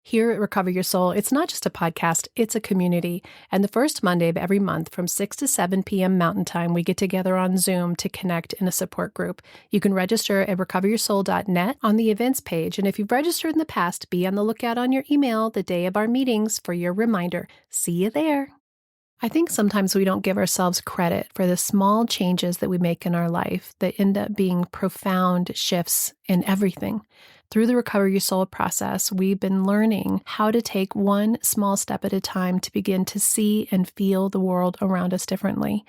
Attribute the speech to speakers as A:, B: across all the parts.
A: Here at Recover Your Soul, it's not just a podcast, it's a community. And the first Monday of every month from 6 to 7 p.m. Mountain Time, we get together on Zoom to connect in a support group. You can register at recoveryoursoul.net on the events page. And if you've registered in the past, be on the lookout on your email the day of our meetings for your reminder. See you there. I think sometimes we don't give ourselves credit for the small changes that we make in our life that end up being profound shifts in everything. Through the Recover Your Soul process, we've been learning how to take one small step at a time to begin to see and feel the world around us differently.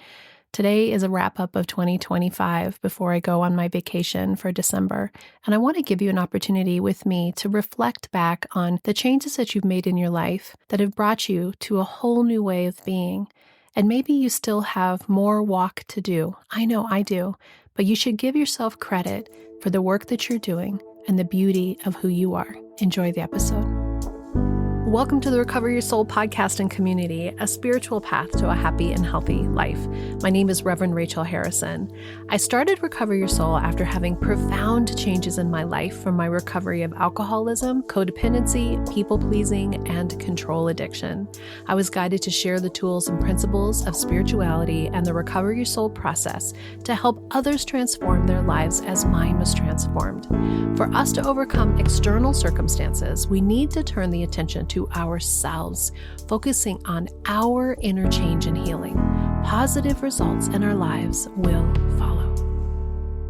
A: Today is a wrap-up of 2025 before I go on my vacation for December, and I want to give you an opportunity with me to reflect back on the changes that you've made in your life that have brought you to a whole new way of being. And maybe you still have more walk to do. I know I do, but you should give yourself credit for the work that you're doing and the beauty of who you are. Enjoy the episode. Welcome to the Recover Your Soul podcast and community, a spiritual path to a happy and healthy life. My name is Reverend Rachel Harrison. I started Recover Your Soul after having profound changes in my life from my recovery of alcoholism, codependency, people-pleasing, and control addiction. I was guided to share the tools and principles of spirituality and the Recover Your Soul process to help others transform their lives as mine was transformed. For us to overcome external circumstances, we need to turn the attention to ourselves, focusing on our inner change and healing. Positive results in our lives will follow.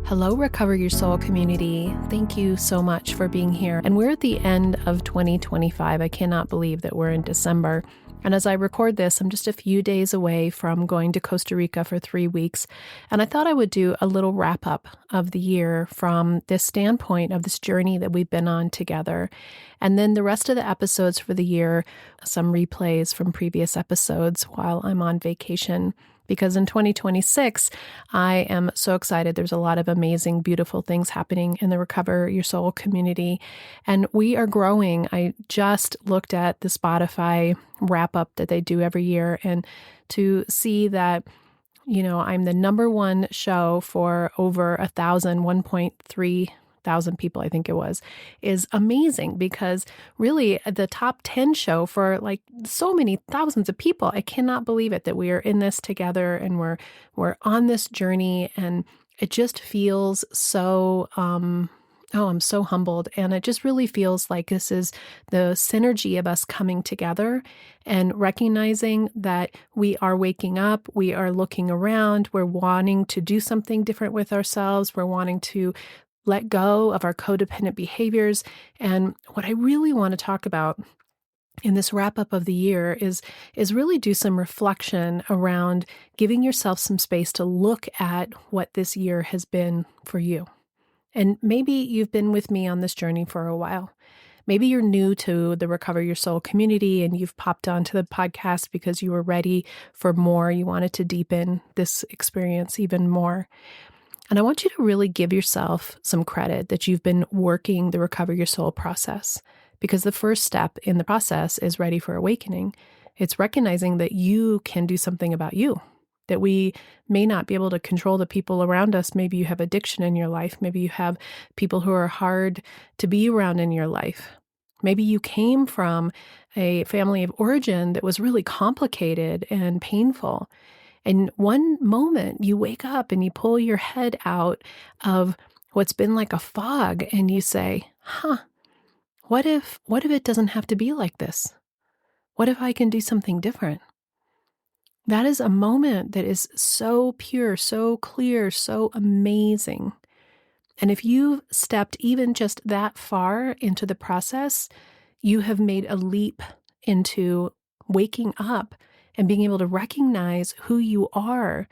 A: Hello, Recover Your Soul community. Thank you so much for being here. And we're at the end of 2025. I cannot believe that we're in December. And as I record this, I'm just a few days away from going to Costa Rica for 3 weeks. And I thought I would do a little wrap up of the year from this standpoint of this journey that we've been on together. And then the rest of the episodes for the year, some replays from previous episodes while I'm on vacation. Because in 2026, I am so excited. There's a lot of amazing, beautiful things happening in the Recover Your Soul community. And we are growing. I just looked at the Spotify wrap up that they do every year. And to see that, I'm the number one show for over 1.3 thousand people, I think it was, is amazing because really the top 10 show for like so many thousands of people. I cannot believe it that we are in this together and we're on this journey, and it just feels so I'm so humbled. And it just really feels like this is the synergy of us coming together and recognizing that we are waking up, we are looking around, we're wanting to do something different with ourselves, we're wanting to let go of our codependent behaviors. And what I really want to talk about in this wrap up of the year is really do some reflection around giving yourself some space to look at what this year has been for you. And maybe you've been with me on this journey for a while. Maybe you're new to the Recover Your Soul community and you've popped onto the podcast because you were ready for more. You wanted to deepen this experience even more. And I want you to really give yourself some credit that you've been working the Recover Your Soul process, because the first step in the process is ready for awakening. It's recognizing that you can do something about you, that we may not be able to control the people around us. Maybe you have addiction in your life. Maybe you have people who are hard to be around in your life. Maybe you came from a family of origin that was really complicated and painful. And one moment you wake up and you pull your head out of what's been like a fog and you say, what if it doesn't have to be like this? What if I can do something different? That is a moment that is so pure, so clear, so amazing. And if you've stepped even just that far into the process, you have made a leap into waking up and being able to recognize who you are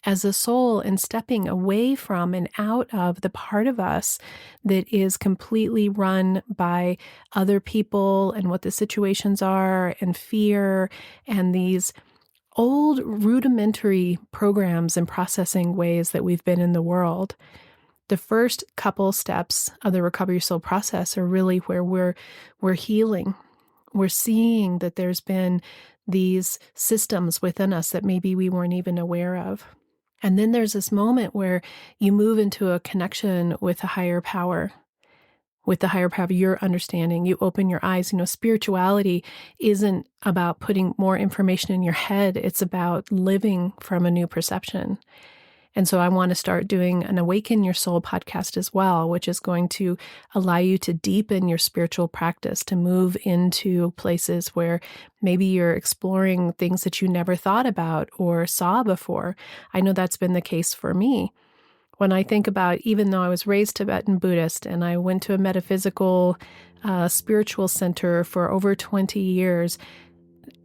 A: as a soul and stepping away from and out of the part of us that is completely run by other people and what the situations are and fear and these old rudimentary programs and processing ways that we've been in the world. The first couple steps of the Recover Your Soul process are really where we're healing. We're seeing that there's been these systems within us that maybe we weren't even aware of. And then there's this moment where you move into a connection with a higher power, with the higher power of your understanding. You open your eyes. Spirituality isn't about putting more information in your head. It's about living from a new perception. And so I want to start doing an Awaken Your Soul podcast as well, which is going to allow you to deepen your spiritual practice, to move into places where maybe you're exploring things that you never thought about or saw before. I know that's been the case for me. When I think about, even though I was raised Tibetan Buddhist and I went to a metaphysical spiritual center for over 20 years,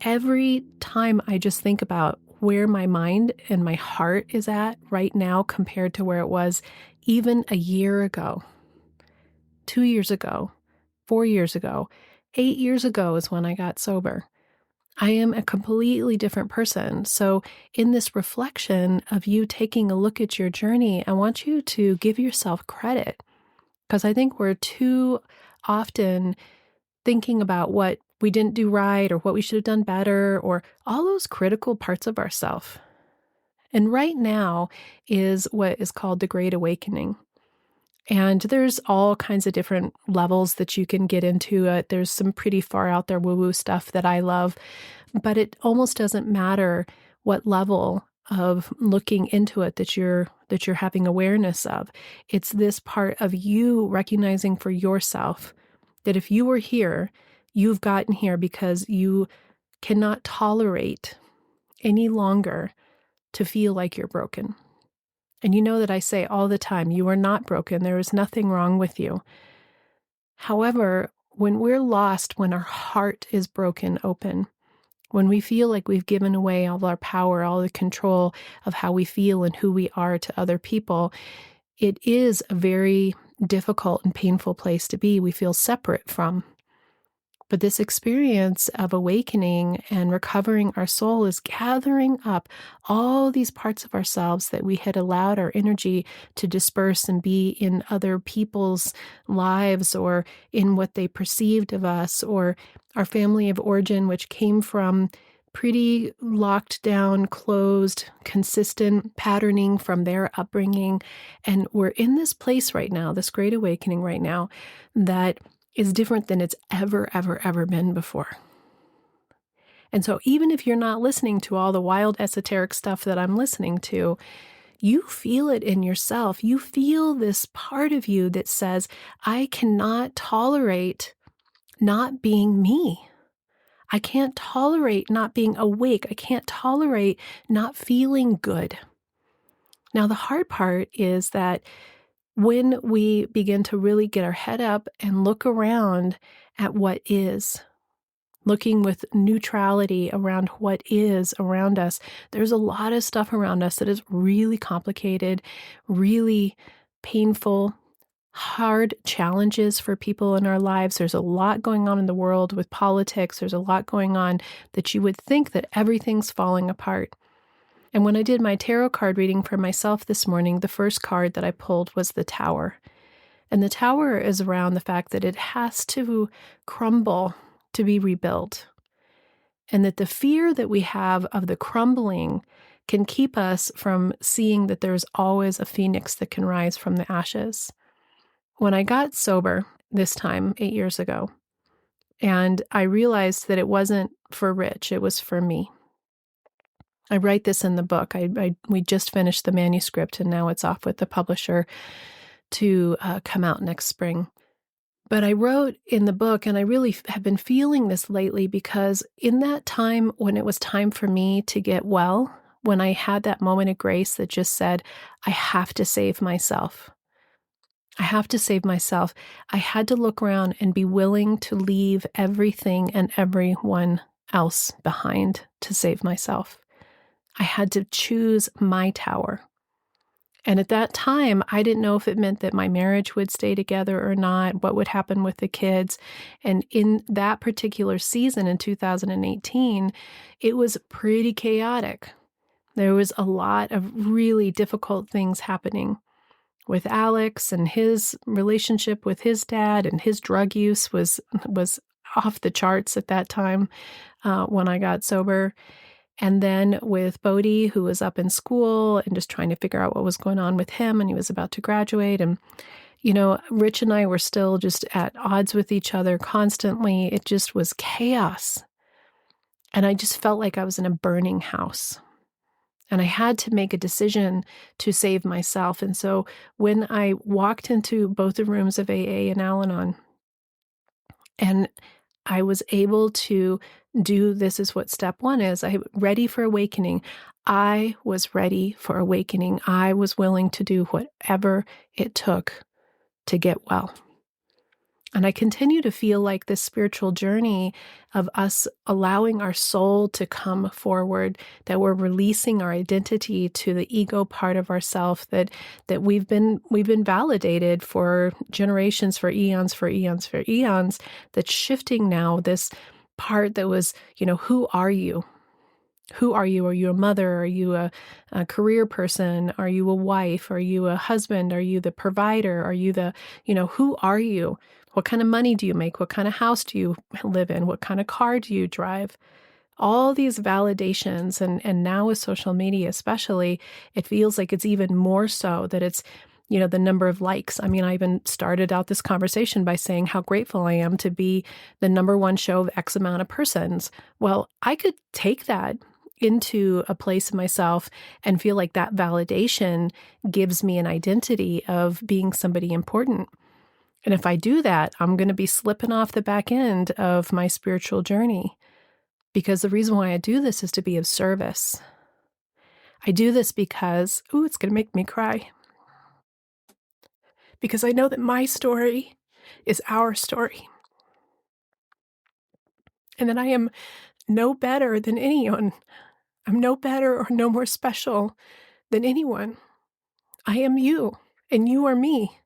A: every time I just think about where my mind and my heart is at right now compared to where it was even a year ago, 2 years ago, 4 years ago, 8 years ago is when I got sober. I am a completely different person. So in this reflection of you taking a look at your journey, I want you to give yourself credit, because I think we're too often thinking about what we didn't do right or what we should have done better or all those critical parts of ourselves. And right now is what is called the Great Awakening. And there's all kinds of different levels that you can get into it. There's some pretty far out there woo-woo stuff that I love, but it almost doesn't matter what level of looking into it that you're having awareness of. It's this part of you recognizing for yourself that if you were here, you've gotten here because you cannot tolerate any longer to feel like you're broken. And you know that I say all the time, you are not broken. There is nothing wrong with you. However, when we're lost, when our heart is broken open, when we feel like we've given away all our power, all the control of how we feel and who we are to other people, it is a very difficult and painful place to be. We feel separate from. But this experience of awakening and recovering our soul is gathering up all these parts of ourselves that we had allowed our energy to disperse and be in other people's lives or in what they perceived of us, or our family of origin, which came from pretty locked down, closed, consistent patterning from their upbringing. And we're in this place right now, this great awakening right now, that is different than it's ever, ever, ever been before. And so even if you're not listening to all the wild esoteric stuff that I'm listening to, you feel it in yourself. You feel this part of you that says, I cannot tolerate not being me. I can't tolerate not being awake. I can't tolerate not feeling good. Now, the hard part is that when we begin to really get our head up and look around at what is, looking with neutrality around what is around us, there's a lot of stuff around us that is really complicated, really painful, hard challenges for people in our lives. There's a lot going on in the world with politics. There's a lot going on that you would think that everything's falling apart. And when I did my tarot card reading for myself this morning, the first card that I pulled was the Tower. And the Tower is around the fact that it has to crumble to be rebuilt. And that the fear that we have of the crumbling can keep us from seeing that there's always a phoenix that can rise from the ashes. When I got sober this time, 8 years ago, and I realized that it wasn't for Rich, it was for me. I write this in the book. We just finished the manuscript, and now it's off with the publisher to come out next spring. But I wrote in the book, and I really have been feeling this lately, because in that time when it was time for me to get well, when I had that moment of grace that just said, I have to save myself. I have to save myself. I had to look around and be willing to leave everything and everyone else behind to save myself. I had to choose my tower. And at that time, I didn't know if it meant that my marriage would stay together or not, what would happen with the kids. And in that particular season in 2018, it was pretty chaotic. There was a lot of really difficult things happening with Alex, and his relationship with his dad, and his drug use was off the charts at that time when I got sober. And then with Bodhi, who was up in school and just trying to figure out what was going on with him, and he was about to graduate. And Rich and I were still just at odds with each other constantly. It just was chaos. And I just felt like I was in a burning house. And I had to make a decision to save myself. And so when I walked into both the rooms of AA and Al-Anon, and I was able to do, this is what step one is, ready for awakening. I was ready for awakening. I was willing to do whatever it took to get well. And I continue to feel like this spiritual journey of us allowing our soul to come forward, that we're releasing our identity to the ego part of ourself, that we've been validated for generations, for eons, that's shifting now, this part that was, who are you? Who are you? Are you a mother? Are you a career person? Are you a wife? Are you a husband? Are you the provider? Are you the, who are you? What kind of money do you make? What kind of house do you live in? What kind of car do you drive? All these validations, and now with social media especially, it feels like it's even more so that it's, the number of likes. I mean, I even started out this conversation by saying how grateful I am to be the number one show of X amount of persons. Well, I could take that into a place of myself and feel like that validation gives me an identity of being somebody important. And if I do that, I'm going to be slipping off the back end of my spiritual journey, because the reason why I do this is to be of service. I do this because, it's going to make me cry. Because I know that my story is our story. And that I am no better than anyone. I'm no better or no more special than anyone. I am you, and you are me.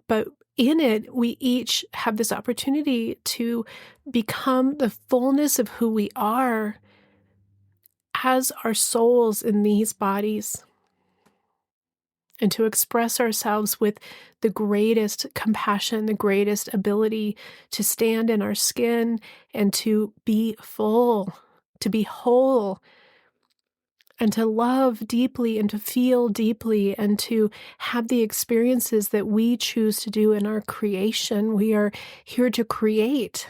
A: But in it, we each have this opportunity to become the fullness of who we are as our souls in these bodies, and to express ourselves with the greatest compassion, the greatest ability to stand in our skin and to be full, to be whole, and to love deeply and to feel deeply and to have the experiences that we choose to do in our creation. We are here to create.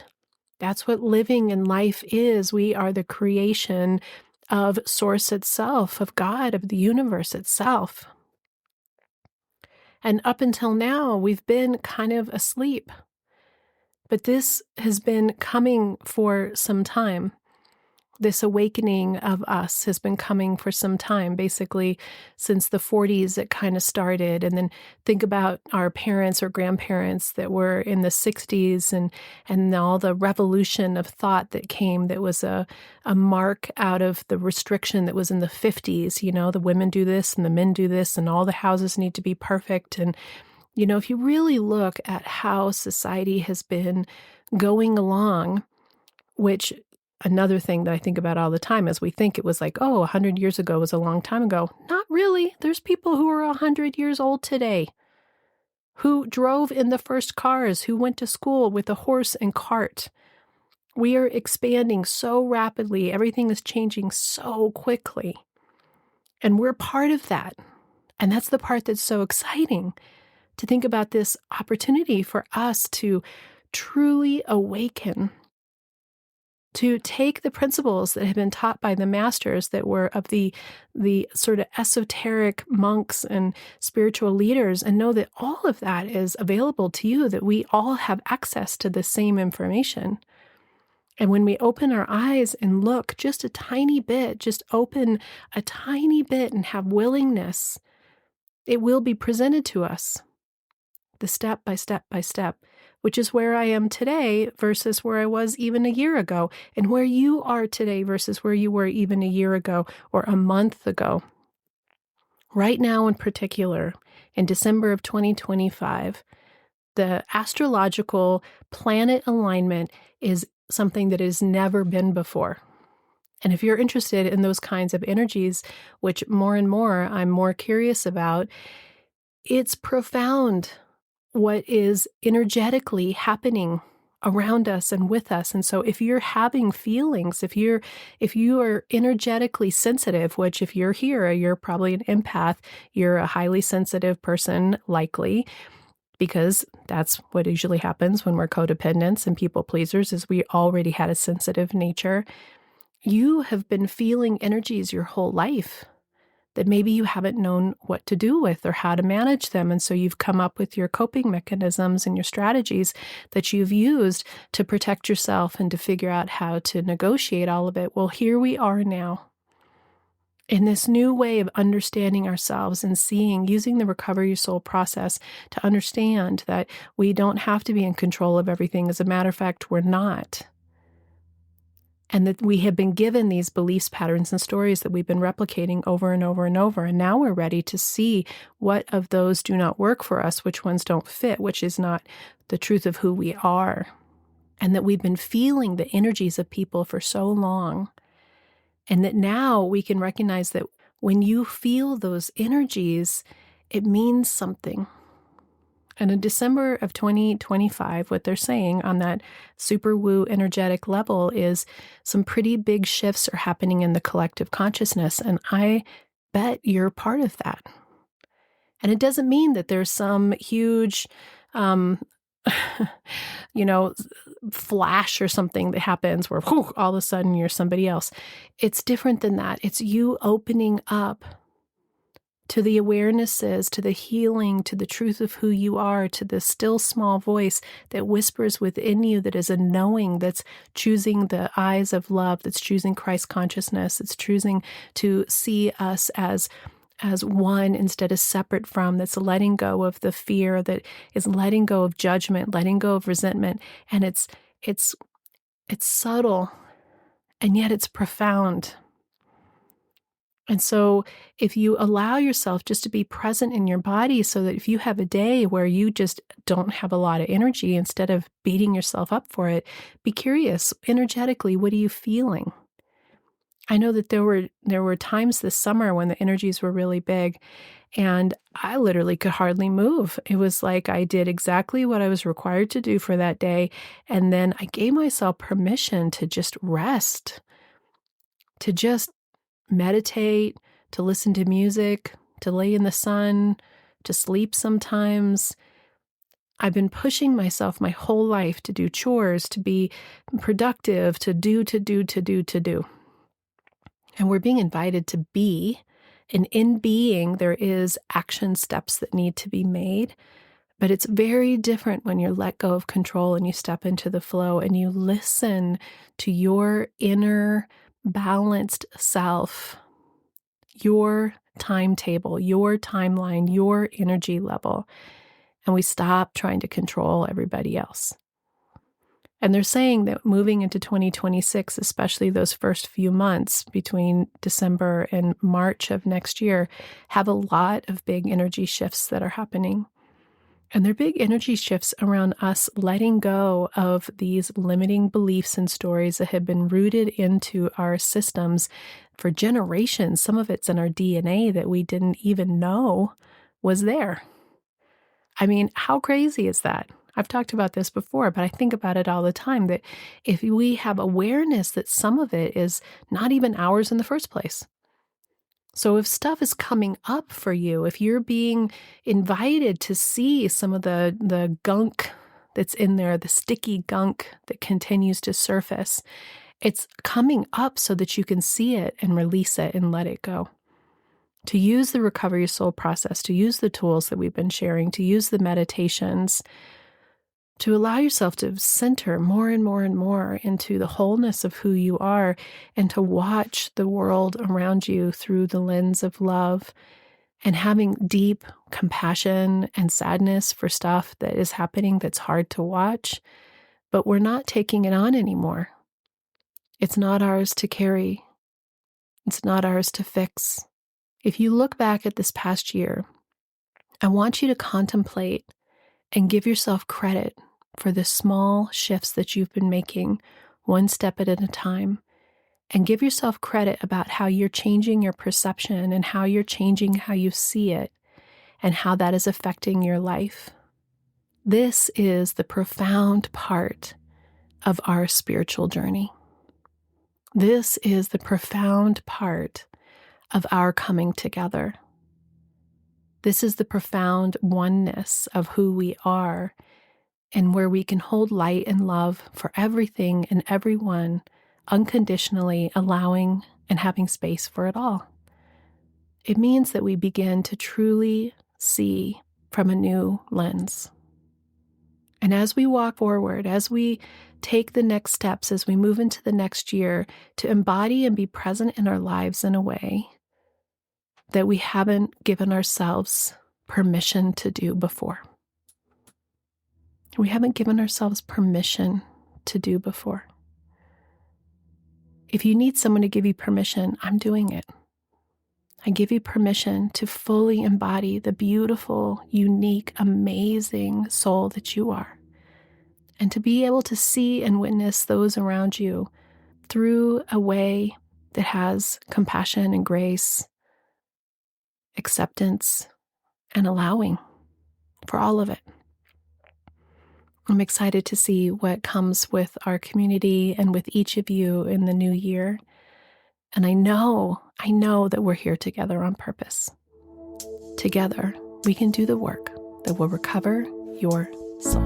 A: That's what living in life is. We are the creation of Source itself, of God, of the universe itself. And up until now, we've been kind of asleep. But this has been coming for some time. This awakening of us has been coming for some time, basically since the 40s it kind of started. And then think about our parents or grandparents that were in the 60s and all the revolution of thought that came, that was a mark out of the restriction that was in the 50s. The women do this and the men do this and all the houses need to be perfect. And, if you really look at how society has been going along, which another thing that I think about all the time is we think it was like, 100 years ago was a long time ago. Not really. There's people who are 100 years old today who drove in the first cars, who went to school with a horse and cart. We are expanding so rapidly. Everything is changing so quickly. And we're part of that. And that's the part that's so exciting, to think about this opportunity for us to truly awaken, to take the principles that have been taught by the masters that were of the sort of esoteric monks and spiritual leaders, and know that all of that is available to you, that we all have access to the same information. And when we open our eyes and look just a tiny bit, just open a tiny bit and have willingness, it will be presented to us, the step by step by step, which is where I am today versus where I was even a year ago, and where you are today versus where you were even a year ago or a month ago. Right now in particular, in December of 2025, the astrological planet alignment is something that has never been before. And if you're interested in those kinds of energies, which more and more I'm more curious about, it's profound what is energetically happening around us and with us. And so if you're having feelings, if you are energetically sensitive, which if you're here, you're probably an empath, you're a highly sensitive person, likely, because that's what usually happens when we're codependents and people pleasers, is we already had a sensitive nature. You have been feeling energies your whole life that maybe you haven't known what to do with or how to manage them. And so you've come up with your coping mechanisms and your strategies that you've used to protect yourself and to figure out how to negotiate all of it. Well, here we are now in this new way of understanding ourselves and using the Recover Your Soul process to understand that we don't have to be in control of everything. As a matter of fact, we're not. And that we have been given these beliefs, patterns, and stories that we've been replicating over and over and over. And now we're ready to see what of those do not work for us, which ones don't fit, which is not the truth of who we are. And that we've been feeling the energies of people for so long. And that now we can recognize that when you feel those energies, it means something. And in December of 2025, what they're saying on that super woo energetic level is some pretty big shifts are happening in the collective consciousness. And I bet you're part of that. And it doesn't mean that there's some huge, flash or something that happens where whew, all of a sudden you're somebody else. It's different than that. It's you opening up to the awarenesses, to the healing, to the truth of who you are, to the still small voice that whispers within you, that is a knowing, that's choosing the eyes of love, that's choosing Christ consciousness, it's choosing to see us as one instead of separate from, that's letting go of the fear, that is letting go of judgment, letting go of resentment. And it's subtle, and yet it's profound. And so if you allow yourself just to be present in your body, so that if you have a day where you just don't have a lot of energy, instead of beating yourself up for it, be curious energetically, what are you feeling? I know that there were times this summer when the energies were really big, and I literally could hardly move. It was like I did exactly what I was required to do for that day, and then I gave myself permission to just rest, to just meditate, to listen to music, to lay in the sun, to sleep sometimes. I've been pushing myself my whole life to do chores, to be productive, to do. And we're being invited to be. And in being, there is action steps that need to be made. But it's very different when you let go of control and you step into the flow and you listen to your inner balanced self, your timetable, your timeline, your energy level. And we stop trying to control everybody else. And they're saying that moving into 2026, especially those first few months between December and March of next year, have a lot of big energy shifts that are happening. And they're big energy shifts around us letting go of these limiting beliefs and stories that have been rooted into our systems for generations. Some of it's in our DNA that we didn't even know was there. I mean, how crazy is that? I've talked about this before, but I think about it all the time, that if we have awareness that some of it is not even ours in the first place. So if stuff is coming up for you, if you're being invited to see some of the gunk that's in there, the sticky gunk that continues to surface, it's coming up so that you can see it and release it and let it go. To use the Recover Your Soul process, to use the tools that we've been sharing, to use the meditations, to allow yourself to center more and more and more into the wholeness of who you are, and to watch the world around you through the lens of love, and having deep compassion and sadness for stuff that is happening that's hard to watch, but we're not taking it on anymore. It's not ours to carry. It's not ours to fix. If you look back at this past year, I want you to contemplate and give yourself credit for the small shifts that you've been making, one step at a time, and give yourself credit about how you're changing your perception and how you're changing how you see it and how that is affecting your life. This is the profound part of our spiritual journey. This is the profound part of our coming together. This is the profound oneness of who we are, and where we can hold light and love for everything and everyone, unconditionally allowing and having space for it all. It means that we begin to truly see from a new lens. And as we walk forward, as we take the next steps, as we move into the next year, to embody and be present in our lives in a way that we haven't given ourselves permission to do before. We haven't given ourselves permission to do before. If you need someone to give you permission, I'm doing it. I give you permission to fully embody the beautiful, unique, amazing soul that you are, and to be able to see and witness those around you through a way that has compassion and grace, acceptance, and allowing for all of it. I'm excited to see what comes with our community and with each of you in the new year. And I know that we're here together on purpose. Together, we can do the work that will recover your soul.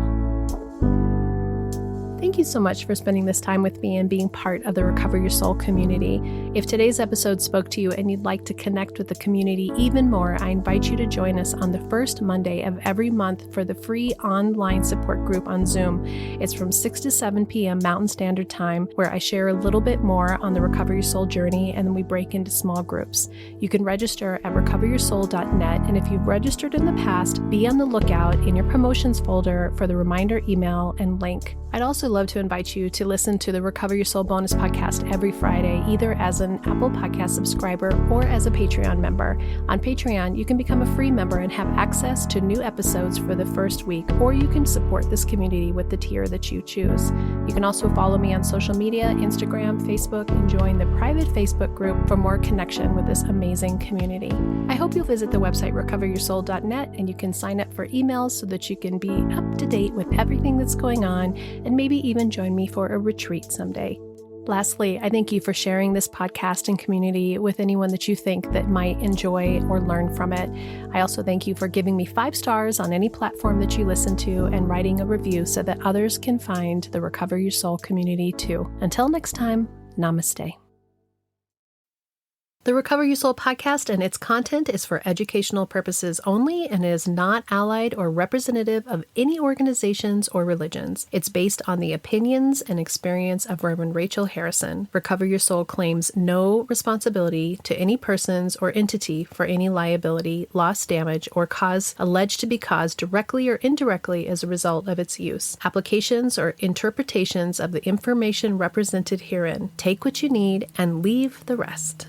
A: Thank you so much for spending this time with me and being part of the Recover Your Soul community. If today's episode spoke to you and you'd like to connect with the community even more, I invite you to join us on the first Monday of every month for the free online support group on Zoom. It's from 6 to 7 p.m. Mountain Standard Time, where I share a little bit more on the Recover Your Soul journey, and then we break into small groups. You can register at recoveryoursoul.net, and if you've registered in the past, be on the lookout in your promotions folder for the reminder email and link. I'd also love to invite you to listen to the Recover Your Soul bonus podcast every Friday, either as an Apple Podcast subscriber or as a Patreon member. On Patreon, you can become a free member and have access to new episodes for the first week, or you can support this community with the tier that you choose. You can also follow me on social media, Instagram, Facebook, and join the private Facebook group for more connection with this amazing community. I hope you'll visit the website recoveryoursoul.net, and you can sign up for emails so that you can be up to date with everything that's going on, and maybe even join me for a retreat someday. Lastly, I thank you for sharing this podcast and community with anyone that you think that might enjoy or learn from it. I also thank you for giving me 5 stars on any platform that you listen to and writing a review so that others can find the Recover Your Soul community too. Until next time, namaste. The Recover Your Soul podcast and its content is for educational purposes only and is not allied or representative of any organizations or religions. It's based on the opinions and experience of Reverend Rachel Harrison. Recover Your Soul claims no responsibility to any persons or entity for any liability, loss, damage, or cause alleged to be caused directly or indirectly as a result of its use. Applications or interpretations of the information represented herein. Take what you need and leave the rest.